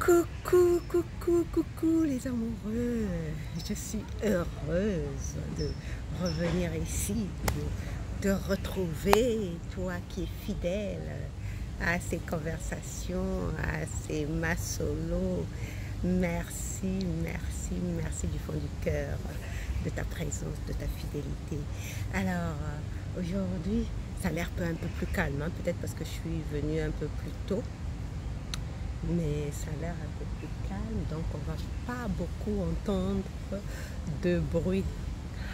Coucou, coucou, coucou les amoureux. Je suis heureuse de revenir ici, de retrouver toi qui es fidèle à ces conversations, à ces massolos. Merci, merci, merci du fond du cœur de ta présence, de ta fidélité. Alors, aujourd'hui, ça a l'air un peu plus calme, hein, peut-être parce que je suis venue un peu plus tôt. Mais ça a l'air un peu plus calme, donc on va pas beaucoup entendre de bruit,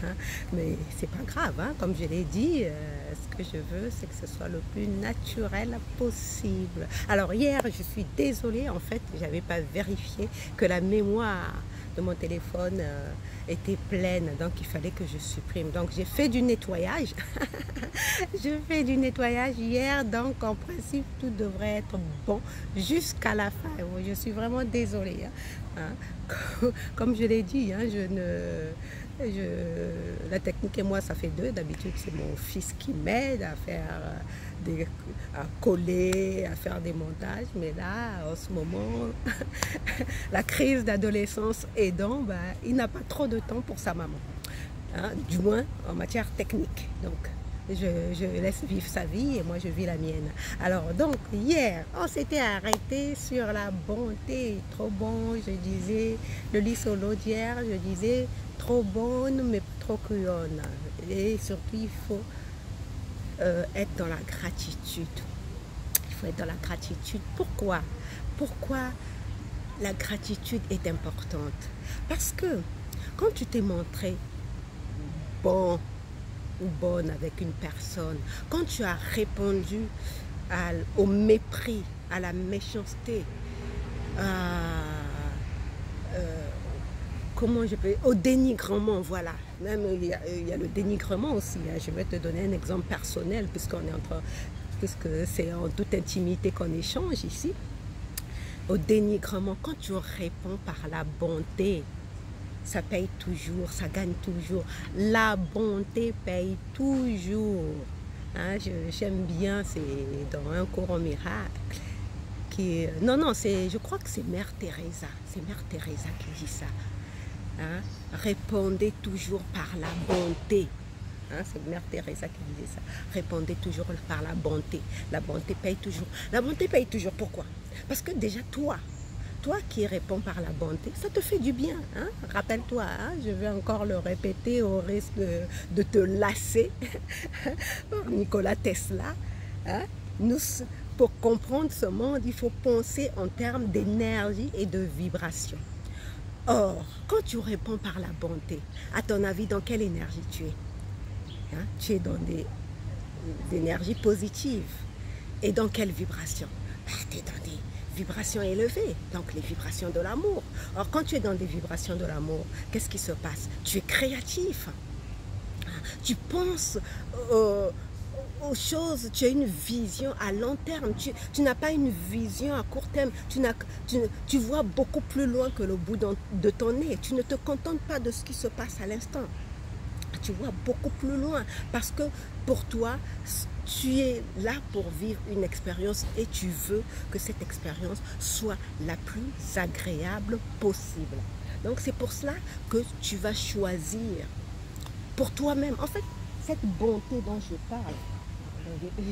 hein. Mais c'est pas grave, hein. Comme je l'ai dit, ce que je veux, c'est que ce soit le plus naturel possible. Alors hier, je suis désolée, en fait, j'avais pas vérifié que la mémoire de mon téléphone était pleine, donc il fallait que je supprime. Donc j'ai fait du nettoyage. Je fais du nettoyage hier, donc en principe tout devrait être bon jusqu'à la fin. Je suis vraiment désolée, hein. Comme je l'ai dit, hein, la technique et moi ça fait deux. D'habitude c'est mon fils qui m'aide à faire à coller, à faire des montages, mais là en ce moment la crise d'adolescence aidant, ben, il n'a pas trop de temps pour sa maman, hein, du moins en matière technique. Donc je laisse vivre sa vie et moi je vis la mienne. Alors donc hier on s'était arrêté sur la bonté. Trop bon, je disais, le lit solo d'hier, je disais trop bonne mais trop cruonne. Et surtout il faut être dans la gratitude. Il faut être dans la gratitude. Pourquoi? Pourquoi la gratitude est importante? Parce que quand tu t'es montré bon ou bonne avec une personne, quand tu as répondu au mépris, à la méchanceté, comment je peux, au dénigrement, voilà. Même il y a le dénigrement aussi, hein. Je vais te donner un exemple personnel puisque c'est en toute intimité qu'on échange ici. Au dénigrement, quand tu réponds par la bonté, ça paye toujours, ça gagne toujours. La bonté paye toujours, hein. J'aime bien, c'est dans un cours en miracle qui, je crois que c'est Mère Teresa. C'est Mère Teresa qui dit ça, hein. Répondez toujours par la bonté, hein, c'est Mère Teresa qui disait ça. Répondez toujours par la bonté. La bonté paye toujours. La bonté paye toujours. Pourquoi? Parce que déjà toi qui réponds par la bonté, ça te fait du bien, hein? Rappelle-toi, hein? Je vais encore le répéter au risque de te lasser. Nikola Tesla, hein? Pour comprendre ce monde, il faut penser en termes d'énergie et de vibration. Or, quand tu réponds par la bonté, à ton avis, dans quelle énergie tu es? Hein? Tu es dans des énergies positives. Et dans quelle vibration? Tu es dans des vibrations élevées, donc les vibrations de l'amour. Or, quand tu es dans des vibrations de l'amour, qu'est-ce qui se passe? Tu es créatif. Tu penses aux choses, tu as une vision à long terme. Tu n'as pas une vision à court terme. Tu vois beaucoup plus loin que le bout de ton nez. Tu ne te contentes pas de ce qui se passe à l'instant. Tu vois beaucoup plus loin parce que pour toi, tu es là pour vivre une expérience et tu veux que cette expérience soit la plus agréable possible. Donc c'est pour cela que tu vas choisir pour toi-même. En fait, cette bonté dont je parle,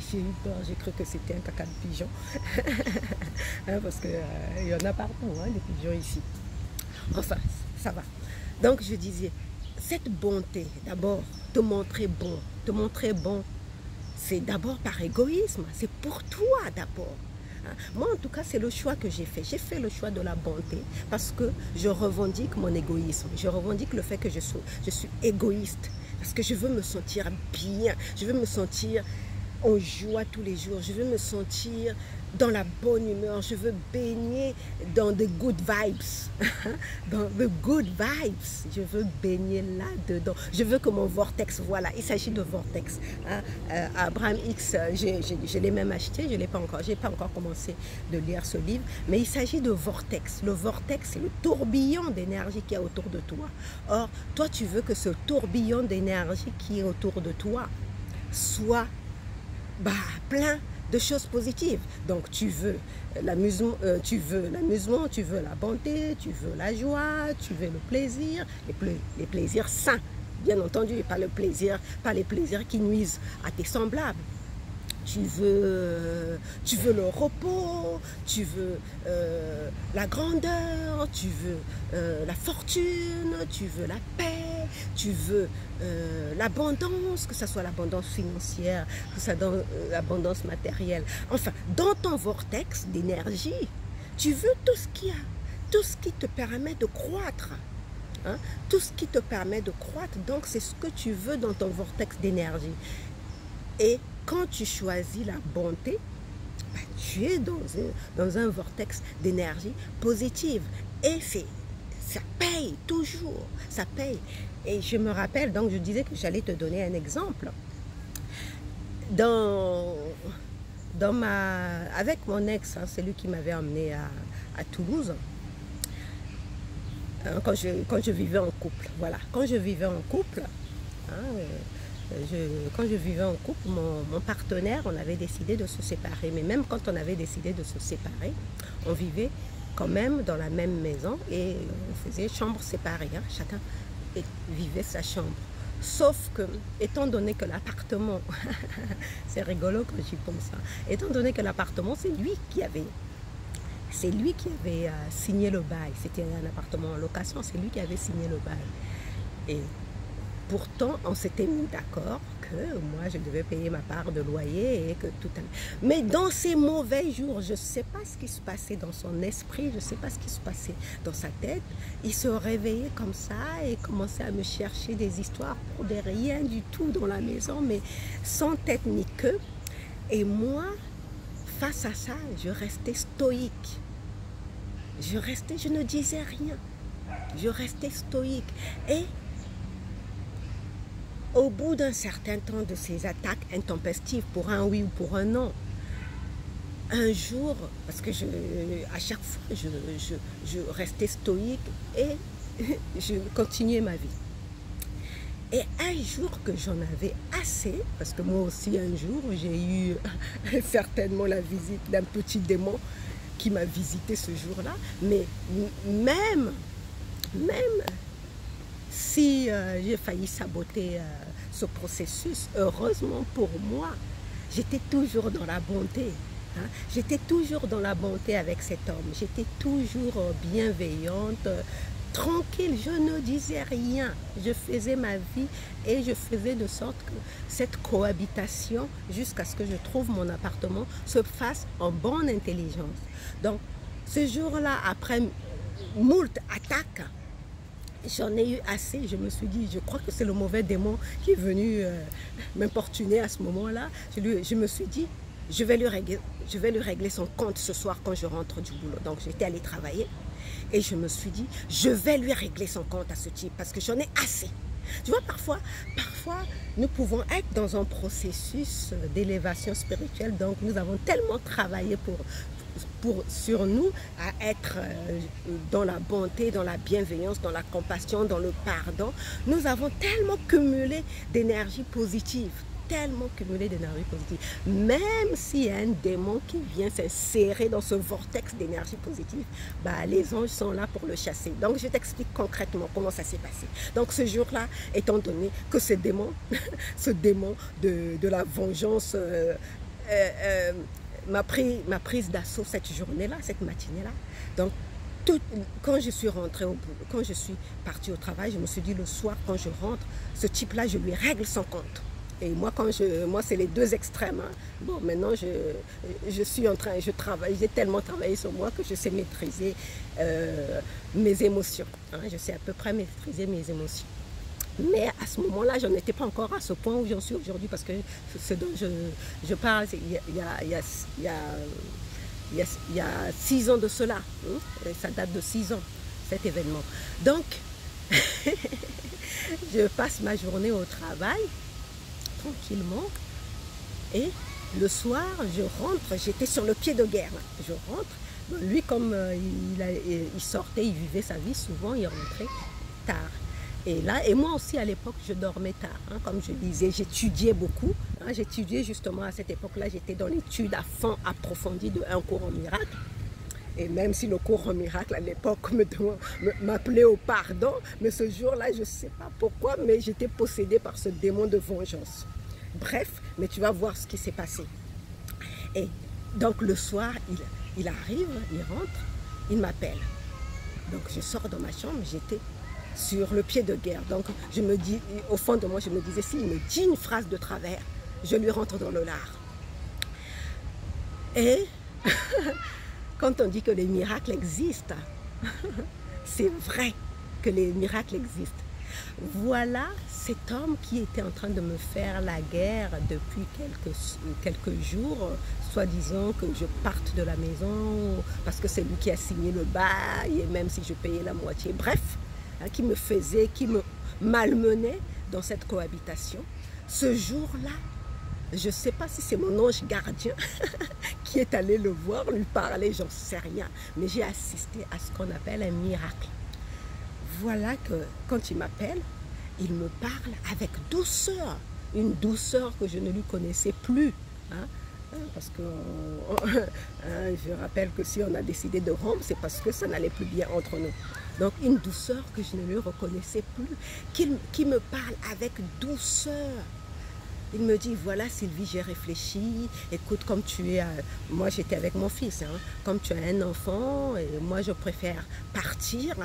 j'ai eu peur, j'ai cru que c'était un caca de pigeon. Hein, parce qu'il y en a partout, hein, des pigeons ici. Enfin, ça va. Donc je disais, cette bonté, d'abord, te montrer bon, c'est d'abord par égoïsme, c'est pour toi d'abord. Moi, en tout cas, c'est le choix que j'ai fait. J'ai fait le choix de la bonté parce que je revendique mon égoïsme. Je revendique le fait que je suis égoïste parce que je veux me sentir bien, je veux me sentir en joie tous les jours, je veux me sentir dans la bonne humeur, je veux baigner dans the good vibes, dans the good vibes, je veux baigner là-dedans, je veux que mon vortex, voilà, il s'agit de vortex, hein. Abraham X, je l'ai même acheté, je n'ai pas encore commencé de lire ce livre, mais il s'agit de vortex. Le vortex, c'est le tourbillon d'énergie qui est autour de toi. Or, toi, tu veux que ce tourbillon d'énergie qui est autour de toi soit plein de choses positives. Donc tu veux l'amusement, tu veux la bonté, tu veux la joie, tu veux le plaisir, les plaisirs sains, bien entendu, et pas les plaisirs qui nuisent à tes semblables. Tu veux le repos, tu veux la grandeur, tu veux la fortune, tu veux la paix, tu veux l'abondance, que ce soit l'abondance financière, que ce soit l'abondance matérielle. Enfin, dans ton vortex d'énergie, tu veux tout ce qu'il y a, tout ce qui te permet de croître. Hein? Tout ce qui te permet de croître, donc c'est ce que tu veux dans ton vortex d'énergie. Et quand tu choisis la bonté, ben, tu es dans un vortex d'énergie positive. Et ça paye toujours, ça paye. Et je me rappelle, donc je disais que j'allais te donner un exemple. Avec mon ex, hein, celui qui m'avait emmené à Toulouse, hein, quand je vivais en couple, voilà, quand je vivais en couple, hein, quand je vivais en couple, mon partenaire, on avait décidé de se séparer. Mais même quand on avait décidé de se séparer, on vivait quand même dans la même maison et on faisait chambre séparée. Hein. Chacun vivait sa chambre. Sauf que, étant donné que l'appartement, c'est rigolo quand j'y pense, hein, étant donné que l'appartement, c'est lui qui avait signé le bail. C'était un appartement en location, c'est lui qui avait signé le bail. Et pourtant, on s'était mis d'accord que moi, je devais payer ma part de loyer et que tout allait. Mais dans ces mauvais jours, je ne sais pas ce qui se passait dans son esprit, je ne sais pas ce qui se passait dans sa tête. Il se réveillait comme ça et commençait à me chercher des histoires pour des rien du tout dans la maison, mais sans tête ni queue. Et moi, face à ça, je restais stoïque. Je ne disais rien. Je restais stoïque. Et au bout d'un certain temps de ces attaques intempestives pour un oui ou pour un non, un jour, parce que à chaque fois, je restais stoïque et je continuais ma vie. Et un jour que j'en avais assez, parce que moi aussi un jour, j'ai eu certainement la visite d'un petit démon qui m'a visité ce jour-là, mais même si j'ai failli saboter ce processus, heureusement pour moi, j'étais toujours dans la bonté. Hein? J'étais toujours dans la bonté avec cet homme. J'étais toujours bienveillante, tranquille. Je ne disais rien. Je faisais ma vie et je faisais de sorte que cette cohabitation, jusqu'à ce que je trouve mon appartement, se fasse en bonne intelligence. Donc, ce jour-là, après moult attaques, j'en ai eu assez. Je me suis dit, je crois que c'est le mauvais démon qui est venu m'importuner à ce moment-là. Je me suis dit, je vais lui régler son compte ce soir quand je rentre du boulot. Donc j'étais allée travailler et je me suis dit, je vais lui régler son compte à ce type parce que j'en ai assez. Tu vois, parfois, nous pouvons être dans un processus d'élévation spirituelle. Donc nous avons tellement travaillé sur nous, à être dans la bonté, dans la bienveillance, dans la compassion, dans le pardon. Nous avons tellement cumulé d'énergie positive, même s'il y a un démon qui vient s'insérer dans ce vortex d'énergie positive, bah, les anges sont là pour le chasser. Donc je t'explique concrètement comment ça s'est passé. Donc ce jour-là, étant donné que ce démon, ce démon de la vengeance m'a prise d'assaut cette journée-là, cette matinée-là. Donc, quand je suis rentrée au boulot, quand je suis partie au travail, je me suis dit le soir, quand je rentre, ce type-là, je lui règle son compte. Et moi, c'est les deux extrêmes. Hein. Bon, maintenant, je suis en train, je travaille, j'ai tellement travaillé sur moi que je sais maîtriser mes émotions. Hein. Je sais à peu près maîtriser mes émotions. Mais à ce moment-là, je n'étais pas encore à ce point où j'en suis aujourd'hui parce que ce dont je parle, il y a 6 ans de cela. Hein? Ça date de 6 ans, cet événement. Donc, je passe ma journée au travail, tranquillement. Et le soir, je rentre, j'étais sur le pied de guerre. Je rentre. Lui, comme il sortait, il vivait sa vie, souvent il rentrait tard. Et moi aussi à l'époque, je dormais tard. Hein, comme je disais, j'étudiais beaucoup. Hein, j'étudiais justement à cette époque-là, j'étais dans l'étude à fond approfondie de un cours en miracle. Et même si le cours en miracle à l'époque m'appelait au pardon, mais ce jour-là, je ne sais pas pourquoi, mais j'étais possédée par ce démon de vengeance. Bref, mais tu vas voir ce qui s'est passé. Et donc le soir, il arrive, il rentre, il m'appelle. Donc je sors de ma chambre, j'étais sur le pied de guerre. Donc je me dis, au fond de moi, je me disais, s'il me dit une phrase de travers, je lui rentre dans le lard. Et quand on dit que les miracles existent, c'est vrai que les miracles existent. Voilà cet homme qui était en train de me faire la guerre depuis quelques jours, soi-disant que je parte de la maison parce que c'est lui qui a signé le bail et même si je payais la moitié. Bref, hein, qui me malmenait dans cette cohabitation. Ce jour-là, je ne sais pas si c'est mon ange gardien qui est allé le voir, lui parler, j'en sais rien. Mais j'ai assisté à ce qu'on appelle un miracle. Voilà que quand il m'appelle, il me parle avec douceur. Une douceur que je ne lui connaissais plus. Hein? Parce que je rappelle que si on a décidé de rompre, c'est parce que ça n'allait plus bien entre nous. Donc une douceur que je ne lui reconnaissais plus, qui me parle avec douceur. Il me dit, voilà Sylvie, j'ai réfléchi, écoute, comme tu es, moi j'étais avec mon fils, hein, comme tu as un enfant, et moi je préfère partir,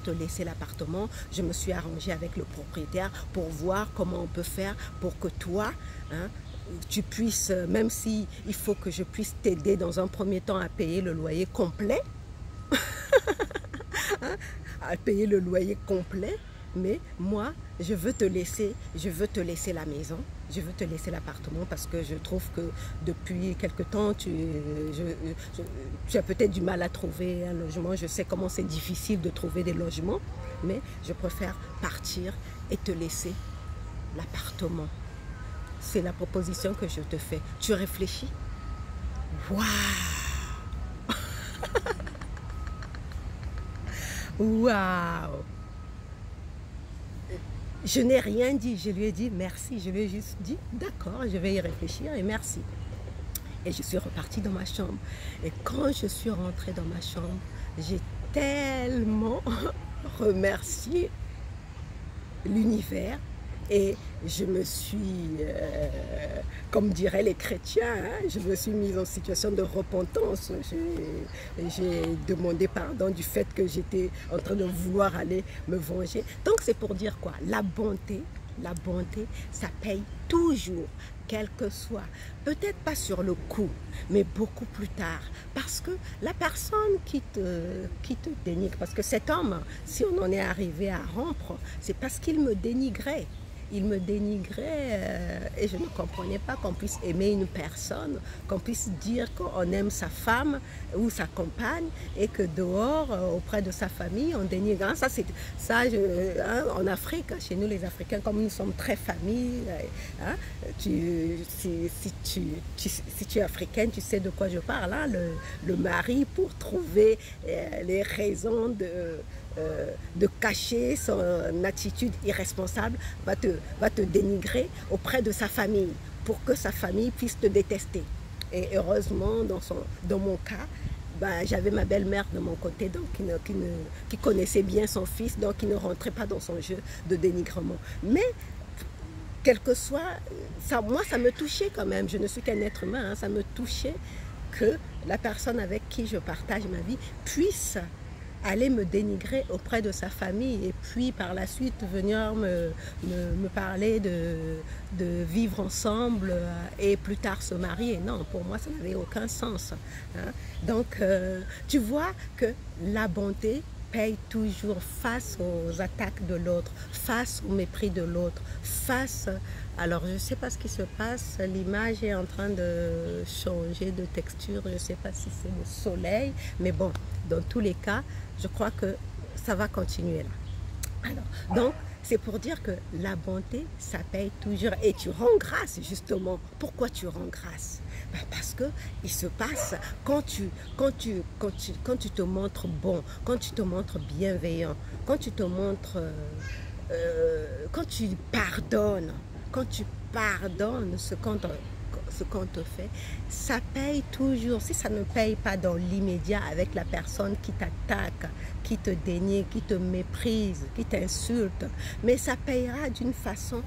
te laisser l'appartement. Je me suis arrangée avec le propriétaire pour voir comment on peut faire pour que toi, hein, tu puisses, même si il faut que je puisse t'aider dans un premier temps à payer le loyer complet, hein, à payer le loyer complet, mais moi, je veux te laisser la maison, je veux te laisser l'appartement parce que je trouve que depuis quelque temps, tu as peut-être du mal à trouver un logement. Je sais comment c'est difficile de trouver des logements, mais je préfère partir et te laisser l'appartement. C'est la proposition que je te fais. Tu réfléchis? Waouh! Waouh! Je n'ai rien dit, je lui ai dit merci, je lui ai juste dit d'accord, je vais y réfléchir et merci. Et je suis repartie dans ma chambre. Et quand je suis rentrée dans ma chambre, j'ai tellement remercié l'univers et je me suis, comme diraient les chrétiens, hein, je me suis mise en situation de repentance. J'ai demandé pardon du fait que j'étais en train de vouloir aller me venger. Donc c'est pour dire quoi? La bonté, ça paye toujours, quel que soit. Peut-être pas sur le coup, mais beaucoup plus tard. Parce que la personne qui te dénigre, parce que cet homme, si on en est arrivé à rompre, c'est parce qu'il me dénigrait. Il me dénigrait et je ne comprenais pas qu'on puisse aimer une personne, qu'on puisse dire qu'on aime sa femme ou sa compagne et que dehors, auprès de sa famille, on dénigre. Hein, en Afrique, chez nous les Africains, comme nous sommes très familles, hein, si tu es africaine, tu sais de quoi je parle. Hein, le mari, pour trouver les raisons de cacher son attitude irresponsable, va te dénigrer auprès de sa famille pour que sa famille puisse te détester. Et heureusement, dans mon cas, j'avais ma belle-mère de mon côté donc, qui connaissait bien son fils, donc qui ne rentrait pas dans son jeu de dénigrement. Mais quel que soit, moi ça me touchait quand même, je ne suis qu'un être humain, hein, ça me touchait que la personne avec qui je partage ma vie puisse aller me dénigrer auprès de sa famille et puis par la suite venir me parler de vivre ensemble et plus tard se marier. Non, pour moi ça n'avait aucun sens. Hein. Donc tu vois que la bonté paye toujours face aux attaques de l'autre, face au mépris de l'autre, face... Alors je ne sais pas ce qui se passe, l'image est en train de changer de texture, je ne sais pas si c'est le soleil, mais bon, dans tous les cas, je crois que ça va continuer là. Alors, donc, c'est pour dire que la bonté, ça paye toujours. Et tu rends grâce, justement. Pourquoi tu rends grâce? Parce que il se passe, quand tu te montres bon, quand tu te montres bienveillant, quand tu te montres... quand tu pardonnes, quand tu pardonnes ce qu'on te fait, ça paye toujours. Si ça ne paye pas dans l'immédiat avec la personne qui t'attaque, qui te dénie, qui te méprise, qui t'insulte, mais ça payera d'une façon,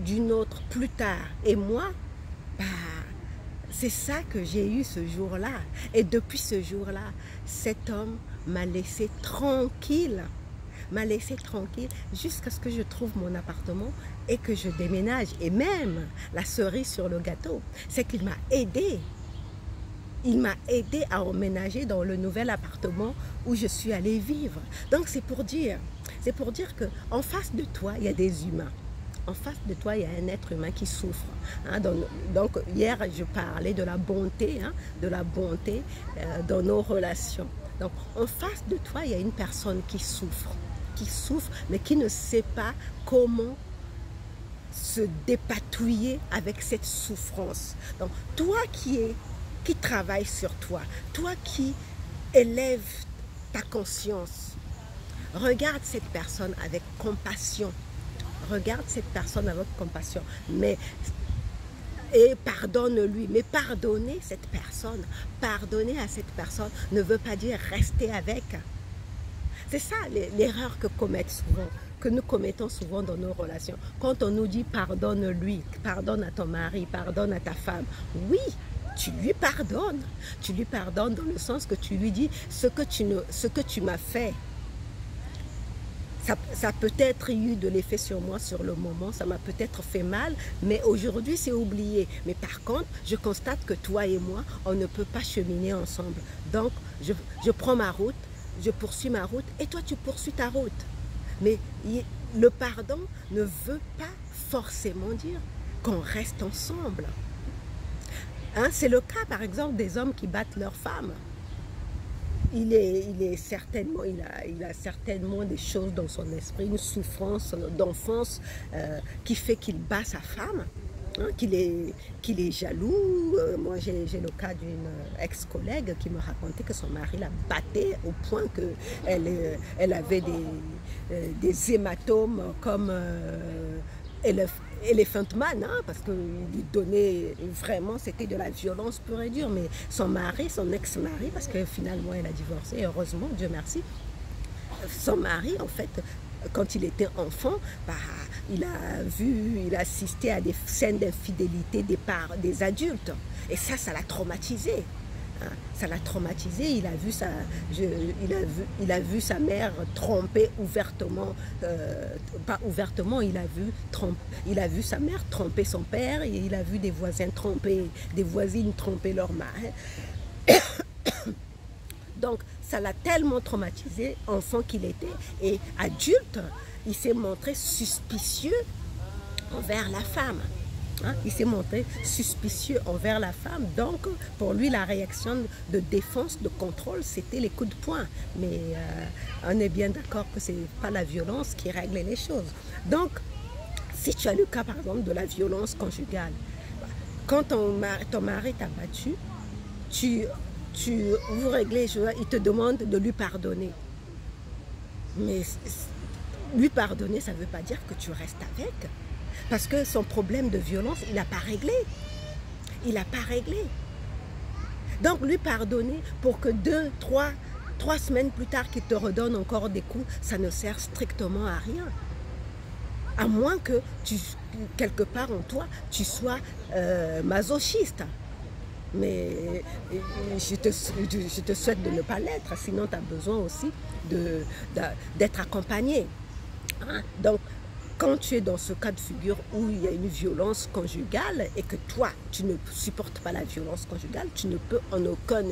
d'une autre plus tard. Et moi, bah, c'est ça que j'ai eu ce jour-là. Et depuis ce jour-là, cet homme m'a laissé tranquille. M'a laissé tranquille jusqu'à ce que je trouve mon appartement et que je déménage. Et même, la cerise sur le gâteau, c'est qu'il m'a aidé. Il m'a aidé à emménager dans le nouvel appartement où je suis allée vivre. Donc c'est pour dire qu'en face de toi, il y a des humains. En face de toi, il y a un être humain qui souffre. Hein, donc, hier, je parlais de la bonté, dans nos relations. Donc, en face de toi, il y a une personne qui souffre, mais qui ne sait pas comment se dépatouiller avec cette souffrance. Donc, toi qui travaille sur toi, toi qui élève ta conscience, regarde cette personne avec compassion. Regarde cette personne avec compassion, et pardonne-lui. Mais pardonner cette personne, pardonner à cette personne ne veut pas dire rester avec. C'est ça l'erreur que nous commettons souvent dans nos relations. Quand on nous dit pardonne-lui, pardonne à ton mari, pardonne à ta femme, oui, tu lui pardonnes. Tu lui pardonnes dans le sens que tu lui dis ce que tu m'as fait. Ça a peut-être eu de l'effet sur moi sur le moment, ça m'a peut-être fait mal, mais aujourd'hui c'est oublié. Mais par contre, je constate que toi et moi, on ne peut pas cheminer ensemble. Donc, je prends ma route, je poursuis ma route et toi tu poursuis ta route. Mais le pardon ne veut pas forcément dire qu'on reste ensemble. Hein, c'est le cas par exemple des hommes qui battent leurs femmes. Il a certainement des choses dans son esprit, une souffrance d'enfance qui fait qu'il bat sa femme, hein, qu'il est jaloux. Moi, j'ai le cas d'une ex-collègue qui me racontait que son mari la battait au point qu'elle avait des hématomes comme Elephant Man, hein, parce qu'il lui donnait vraiment, c'était de la violence pure et dure. Mais son mari, son ex-mari, parce que finalement elle a divorcé, heureusement, Dieu merci, son mari, en fait, quand il était enfant, bah, il a assisté à des scènes d'infidélité des adultes. Et ça l'a traumatisé. Ça l'a traumatisé, il a vu sa mère tromper ouvertement, pas ouvertement, il a vu sa mère tromper son père, et il a vu des voisines tromper leur mari. Donc ça l'a tellement traumatisé, enfant qu'il était, et adulte, il s'est montré suspicieux envers la femme. Hein, il s'est montré suspicieux envers la femme, donc pour lui la réaction de défense, de contrôle, c'était les coups de poing. Mais on est bien d'accord que ce n'est pas la violence qui règle les choses. Donc, si tu as le cas par exemple de la violence conjugale, quand ton mari t'a battu, vous réglez, il te demande de lui pardonner. Mais lui pardonner, ça ne veut pas dire que tu restes avec. Parce que son problème de violence, il n'a pas réglé. Il n'a pas réglé. Donc lui pardonner pour que 3 semaines plus tard qu'il te redonne encore des coups, ça ne sert strictement à rien. À moins que quelque part en toi, tu sois masochiste. Mais je te souhaite de ne pas l'être, sinon tu as besoin aussi d'être accompagné. Hein? Donc, quand tu es dans ce cas de figure où il y a une violence conjugale et que toi, tu ne supportes pas la violence conjugale, tu ne peux en aucun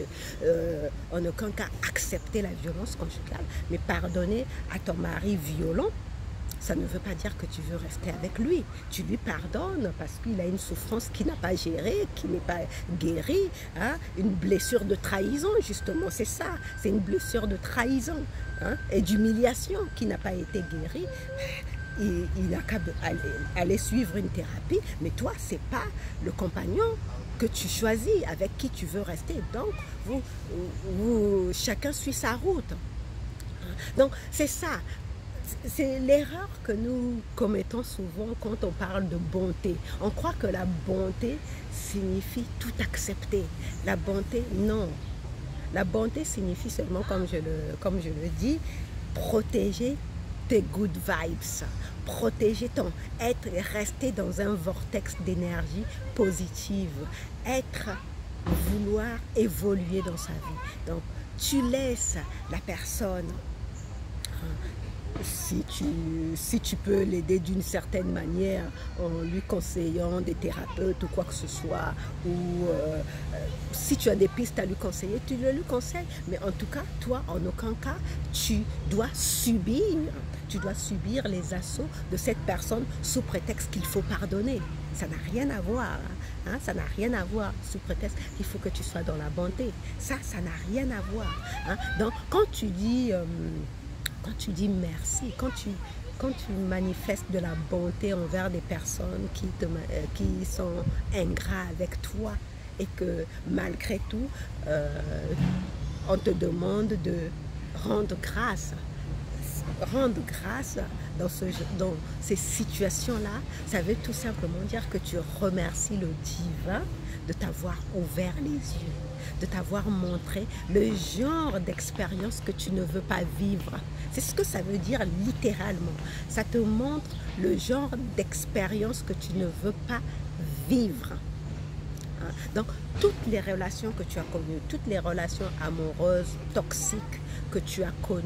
cas accepter la violence conjugale. Mais pardonner à ton mari violent, ça ne veut pas dire que tu veux rester avec lui. Tu lui pardonnes parce qu'il a une souffrance qu'il n'a pas gérée, qui n'est pas guérie. Hein? Une blessure de trahison, justement, c'est ça. C'est une blessure de trahison, hein? Et d'humiliation qui n'a pas été guérie. Il a qu'à aller suivre une thérapie, mais toi, ce n'est pas le compagnon que tu choisis, avec qui tu veux rester. Donc, chacun suit sa route. Donc, c'est ça. C'est l'erreur que nous commettons souvent quand on parle de bonté. On croit que la bonté signifie tout accepter. La bonté, non. La bonté signifie seulement, comme je le dis, protéger tes good vibes, protéger ton être et rester dans un vortex d'énergie positive, vouloir évoluer dans sa vie. Donc, tu laisses la personne, si tu peux l'aider d'une certaine manière en lui conseillant des thérapeutes ou quoi que ce soit, ou si tu as des pistes à lui conseiller, tu le lui conseilles. Mais en tout cas, toi, en aucun cas, tu dois subir les assauts de cette personne sous prétexte qu'il faut pardonner. Ça n'a rien à voir. Hein, ça n'a rien à voir sous prétexte qu'il faut que tu sois dans la bonté. Ça n'a rien à voir. Hein. Donc, quand tu dis merci, quand tu manifestes de la bonté envers des personnes qui sont ingrats avec toi et que malgré tout, on te demande de rendre grâce. Rendre grâce dans ces situations-là, ça veut tout simplement dire que tu remercies le divin de t'avoir ouvert les yeux, de t'avoir montré le genre d'expérience que tu ne veux pas vivre. C'est ce que ça veut dire littéralement. Ça te montre le genre d'expérience que tu ne veux pas vivre. Donc, toutes les relations que tu as connues, toutes les relations amoureuses, toxiques que tu as connues,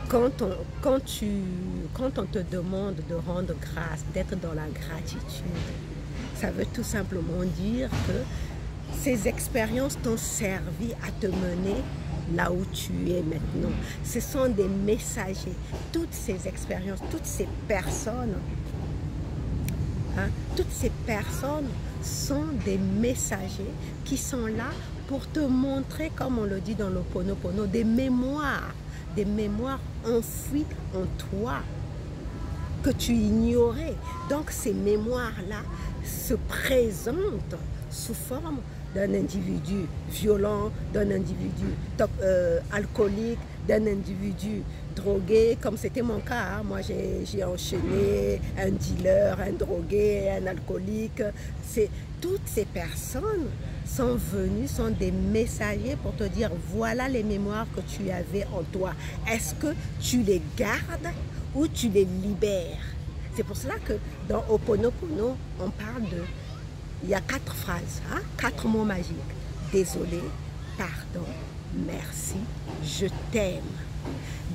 quand on te demande de rendre grâce, d'être dans la gratitude, ça veut tout simplement dire que ces expériences t'ont servi à te mener là où tu es maintenant. Ce sont des messagers. Toutes ces expériences, toutes ces personnes sont des messagers qui sont là pour te montrer, comme on le dit dans l'Ho'oponopono, des mémoires enfouies en toi que tu ignorais. Donc ces mémoires-là se présentent sous forme d'un individu violent, d'un individu alcoolique, d'un individu drogué, comme c'était mon cas. Hein. Moi, j'ai enchaîné un dealer, un drogué, un alcoolique. Toutes ces personnes sont venues, sont des messagers pour te dire, voilà les mémoires que tu avais en toi. Est-ce que tu les gardes ou tu les libères? C'est pour cela que dans Ho'oponopono, on parle de... Il y a 4 phrases, 4 mots magiques. Désolé, pardon, merci, je t'aime.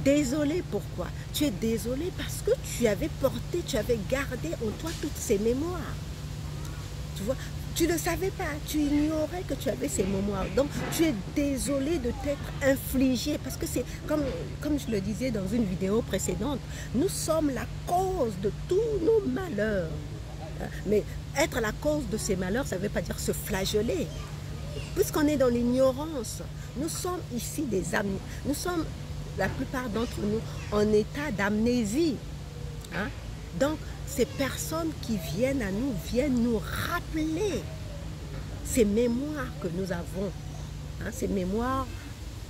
Désolé, pourquoi? Tu es désolé parce que tu avais gardé en toi toutes ces mémoires. Tu vois, tu ne savais pas, tu ignorais que tu avais ces mémoires. Donc, tu es désolé de t'être infligé. Parce que c'est, comme je le disais dans une vidéo précédente, nous sommes la cause de tous nos malheurs. Mais être la cause de ces malheurs, ça ne veut pas dire se flageller. Puisqu'on est dans l'ignorance, nous sommes ici des amis. Nous sommes, la plupart d'entre nous, en état d'amnésie. Donc, ces personnes qui viennent à nous, viennent nous rappeler ces mémoires que nous avons. Ces mémoires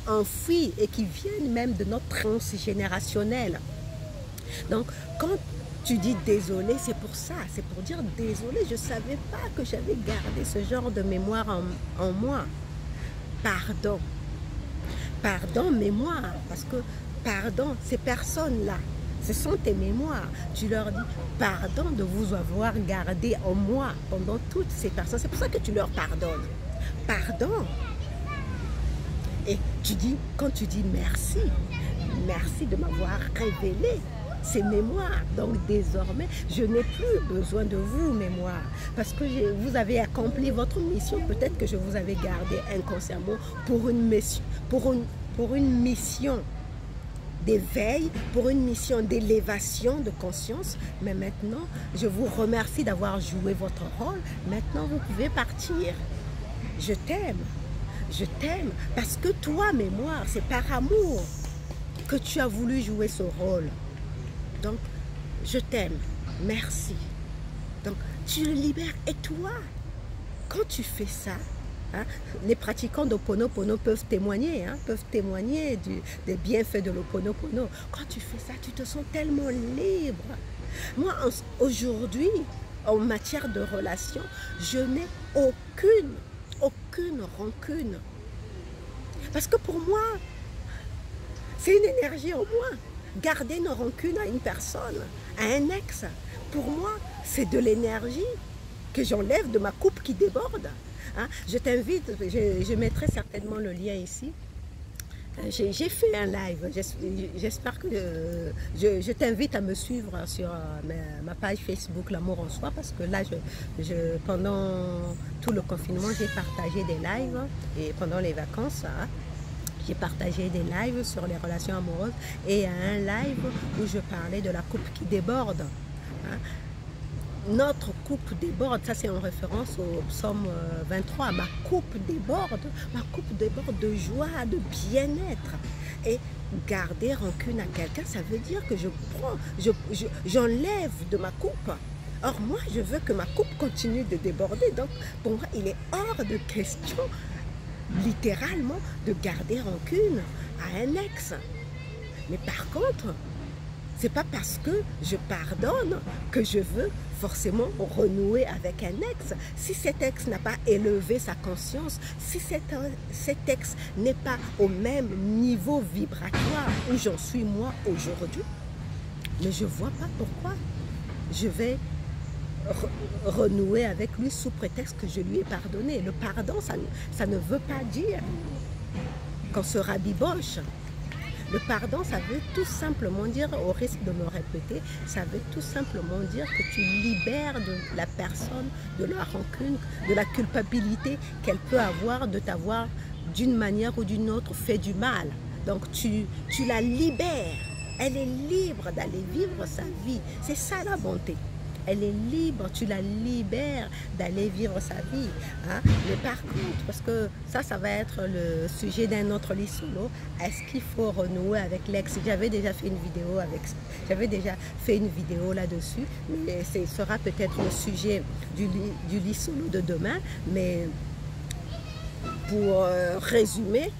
enfouies et qui viennent même de notre transgénérationnel. Donc, quand tu dis désolé, c'est pour ça, c'est pour dire désolé, je ne savais pas que j'avais gardé ce genre de mémoire en moi. Pardon. Pardon, mémoire, parce que pardon, ces personnes-là, ce sont tes mémoires. Tu leur dis pardon de vous avoir gardé en moi pendant toutes ces personnes. C'est pour ça que tu leur pardonnes. Pardon. Et quand tu dis merci, merci de m'avoir révélé ces mémoires. Donc désormais, je n'ai plus besoin de vous, mémoire, parce que vous avez accompli votre mission. Peut-être que je vous avais gardé inconsciemment pour une mission d'éveil, pour une mission d'élévation de conscience. Mais maintenant, je vous remercie d'avoir joué votre rôle. Maintenant, vous pouvez partir. Je t'aime. Je t'aime parce que toi, mémoire, c'est par amour que tu as voulu jouer ce rôle. Donc, je t'aime. Merci. Donc, tu le libères. Et toi, quand tu fais ça, Hein. Les pratiquants d'Ho'oponopono peuvent témoigner, hein, des bienfaits de l'Ho'oponopono. Quand tu fais ça, tu te sens tellement libre. Moi, aujourd'hui, en matière de relation, je n'ai aucune rancune. Parce que pour moi, c'est une énergie en moi. Garder une rancune à une personne, à un ex, pour moi, c'est de l'énergie que j'enlève de ma coupe qui déborde. Hein? Je t'invite, je mettrai certainement le lien ici. J'ai fait un live, j'espère que je t'invite à me suivre sur ma page Facebook L'amour en soi, parce que là, pendant tout le confinement, j'ai partagé des lives, et pendant les vacances, hein, j'ai partagé des lives sur les relations amoureuses, et un live où je parlais de la coupe qui déborde. Hein. Notre coupe déborde, ça c'est en référence au psaume 23, ma coupe déborde de joie, de bien-être. Et garder rancune à quelqu'un, ça veut dire que j'enlève de ma coupe. Or moi, je veux que ma coupe continue de déborder. Donc pour moi, il est hors de question, littéralement, de garder rancune à un ex. Mais par contre, c'est pas parce que je pardonne que je veux forcément renouer avec un ex. Si cet ex n'a pas élevé sa conscience, si cet ex n'est pas au même niveau vibratoire où j'en suis moi aujourd'hui, mais je vois pas pourquoi je vais renouer avec lui sous prétexte que je lui ai pardonné. Le pardon, ça ne veut pas dire qu'on se rabiboche. Le pardon, ça veut tout simplement dire, au risque de me répéter, ça veut tout simplement dire que tu libères de la personne de la rancune, de la culpabilité qu'elle peut avoir de t'avoir d'une manière ou d'une autre fait du mal. Donc tu la libères. Elle est libre d'aller vivre sa vie. C'est ça la bonté. Elle est libre, tu la libères d'aller vivre sa vie. Hein? Mais par contre, parce que ça va être le sujet d'un autre lit solo, est-ce qu'il faut renouer avec l'ex? J'avais déjà fait une vidéo là-dessus, mais ce sera peut-être le sujet du lit solo de demain. Mais pour résumer,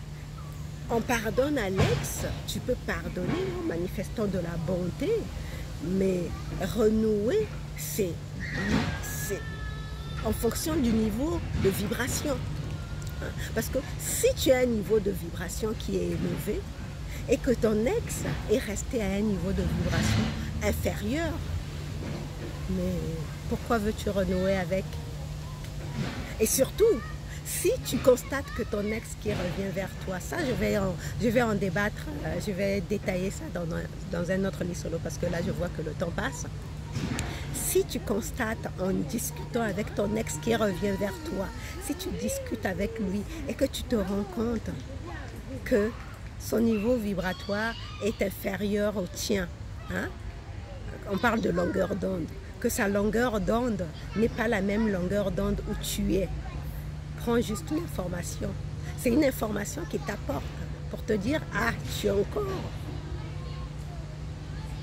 on pardonne à l'ex, tu peux pardonner en manifestant de la bonté, mais renouer, c'est en fonction du niveau de vibration. Parce que si tu as un niveau de vibration qui est élevé et que ton ex est resté à un niveau de vibration inférieur, mais pourquoi veux-tu renouer avec? Et surtout, si tu constates que ton ex qui revient vers toi, ça je vais en débattre, je vais détailler ça dans un autre lit solo, parce que là je vois que le temps passe. Si tu constates en discutant avec ton ex qui revient vers toi, si tu discutes avec lui et que tu te rends compte que son niveau vibratoire est inférieur au tien, hein? On parle de longueur d'onde, que sa longueur d'onde n'est pas la même longueur d'onde où tu es. Prends juste l'information. C'est une information qui t'apporte pour te dire « Ah, tu as encore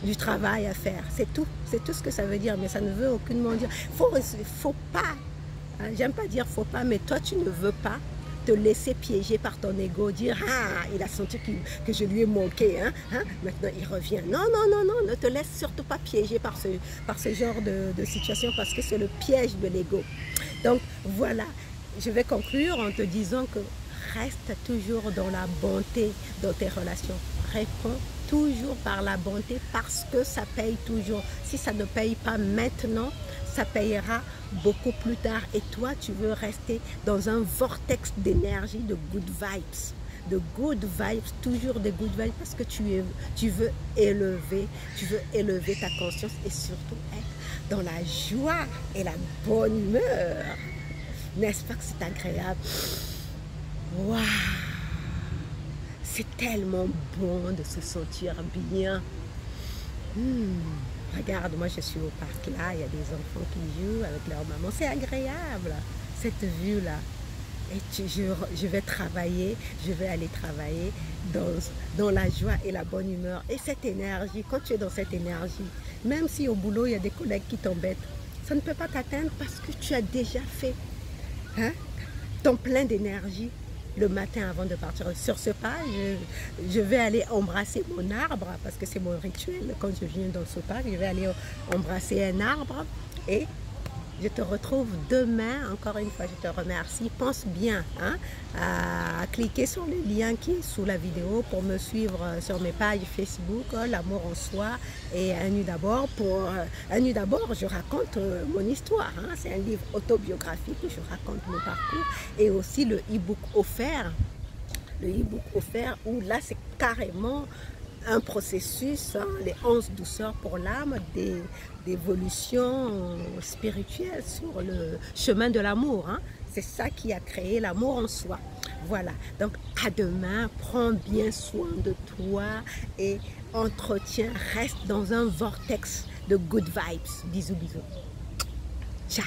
du travail à faire. » C'est tout ce que ça veut dire, mais ça ne veut aucunement dire. Faut pas, hein, j'aime pas dire faut pas, mais toi tu ne veux pas te laisser piéger par ton ego, dire « Ah, il a senti que je lui ai manqué, hein, maintenant il revient. » Non, non, non, non, ne te laisse surtout pas piéger par ce genre de situation, parce que c'est le piège de l'ego. Donc voilà. Je vais conclure en te disant que reste toujours dans la bonté dans tes relations. Réponds toujours par la bonté, parce que ça paye toujours. Si ça ne paye pas maintenant, ça payera beaucoup plus tard. Et toi, tu veux rester dans un vortex d'énergie, de good vibes. Toujours des good vibes, parce que tu veux élever ta conscience, et surtout être dans la joie et la bonne humeur. N'est-ce pas que c'est agréable? Waouh! C'est tellement bon de se sentir bien. Regarde, moi je suis au parc là, il y a des enfants qui jouent avec leur maman. C'est agréable, cette vue-là. Et je vais travailler, je vais aller travailler dans la joie et la bonne humeur. Et cette énergie, quand tu es dans cette énergie, même si au boulot il y a des collègues qui t'embêtent, ça ne peut pas t'atteindre, parce que tu as déjà fait. Hein? ton plein d'énergie le matin avant de partir. Sur ce pas, je vais aller embrasser mon arbre, parce que c'est mon rituel. Quand je viens dans ce parc, je vais aller embrasser un arbre et je te retrouve demain. Encore une fois, je te remercie. Pense bien à cliquer sur le lien qui est sous la vidéo pour me suivre sur mes pages Facebook, L'amour en soi et Un nu d'abord. Pour Un nu d'abord, je raconte mon histoire. C'est un livre autobiographique où je raconte mon parcours, et aussi le e-book offert. Le e-book offert où là, c'est carrément un processus, les 11 douceurs pour l'âme, d'évolution spirituelle sur le chemin de l'amour. C'est ça qui a créé l'amour en soi. Voilà, donc à demain, prends bien soin de toi et reste dans un vortex de good vibes. Bisous, bisous. Ciao.